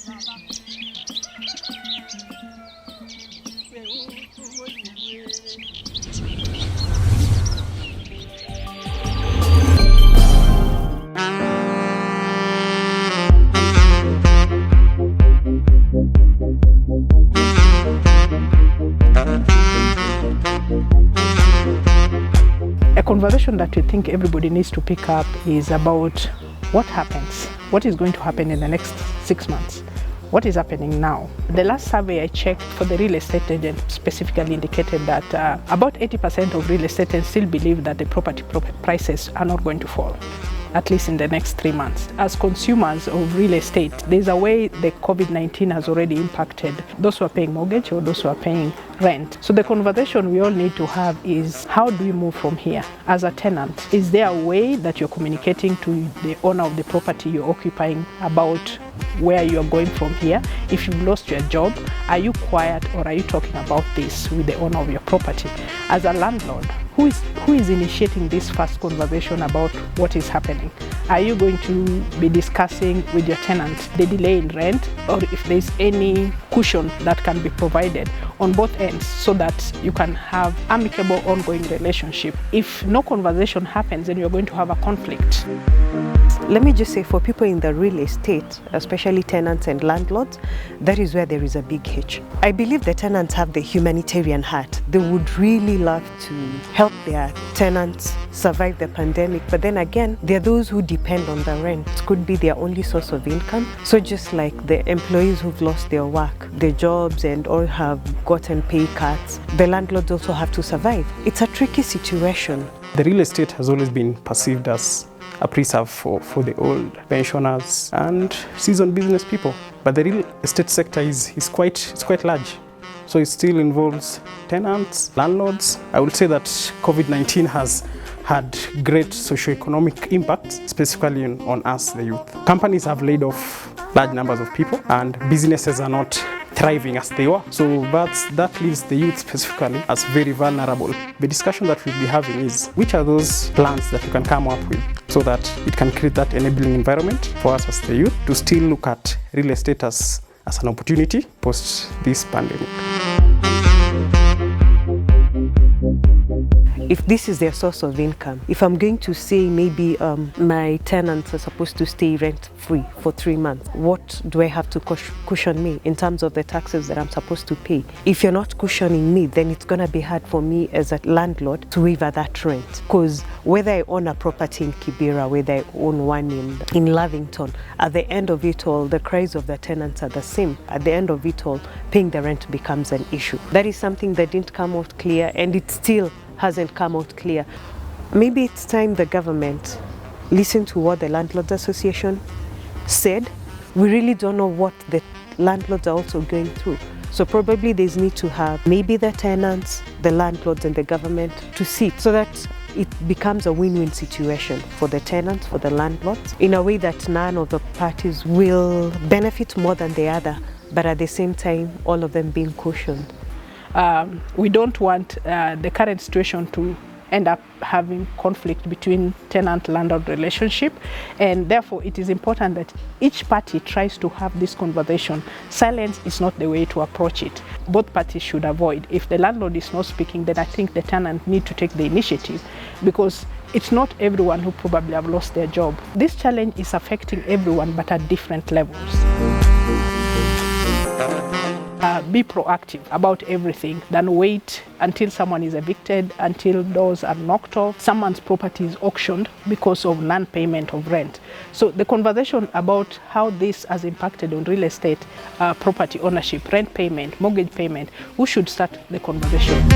A conversation that we think everybody needs to pick up is about what happens, what is going to happen in the next 6 months, what is happening now. The last survey I checked for the real estate agent specifically indicated that about 80% of real estate agents still believe that the property prices are not going to fall, at least in the next 3 months. As consumers of real estate, there's a way the COVID-19 has already impacted those who are paying mortgage or those who are paying rent. So the conversation we all need to have is, how do we move from here? As a tenant, is there a way that you're communicating to the owner of the property you're occupying about where you're going from here? If you've lost your job, are you quiet or are you talking about this with the owner of your property? As a landlord, who is initiating this first conversation about what is happening? Are you going to be discussing with your tenant the delay in rent, or if there's any cushion that can be provided on both ends so that you can have amicable ongoing relationship? If no conversation happens, then you're going to have a conflict. Let me just say, for people in the real estate, especially tenants and landlords, that is where there is a big hitch. I believe the tenants have the humanitarian heart. They would really love to help their tenants survive the pandemic, but then again, there are those who depend on the rent. It could be their only source of income. So just like the employees who've lost their work, their jobs, and all have gotten pay cuts, the landlords also have to survive. It's a tricky situation. The real estate has always been perceived as a preserve for the old pensioners and seasoned business people. But the real estate sector is quite large. So it still involves tenants, landlords. I would say that COVID-19 has had great socioeconomic impacts, specifically on us, the youth. Companies have laid off large numbers of people and businesses are not thriving as they were. So that leaves the youth specifically as very vulnerable. The discussion that we'll be having is, which are those plans that you can come up with so that it can create that enabling environment for us as the youth to still look at real estate as an opportunity post this pandemic. If this is their source of income, if I'm going to say maybe my tenants are supposed to stay rent-free for 3 months, what do I have to cushion me in terms of the taxes that I'm supposed to pay? If you're not cushioning me, then it's going to be hard for me as a landlord to waiver that rent. Because whether I own a property in Kibera, whether I own one in Lavington, at the end of it all, the cries of the tenants are the same. At the end of it all, paying the rent becomes an issue. That is something that didn't come out clear, and it still hasn't come out clear. Maybe it's time the government listened to what the Landlords Association said. We really don't know what the landlords are also going through. So probably there's need to have maybe the tenants, the landlords and the government to sit so that it becomes a win-win situation for the tenants, for the landlords, in a way that none of the parties will benefit more than the other, but at the same time, all of them being cushioned. We don't want the current situation to end up having conflict between tenant-landlord relationship, and therefore it is important that each party tries to have this conversation. Silence is not the way to approach it. Both parties should avoid. If the landlord is not speaking, then I think the tenant need to take the initiative, because it's not everyone who probably have lost their job. This challenge is affecting everyone, but at different levels. Be proactive about everything than wait until someone is evicted, until doors are knocked off, someone's property is auctioned because of non-payment of rent. So the conversation about how this has impacted on real estate, property ownership, rent payment, mortgage payment, we should start the conversation.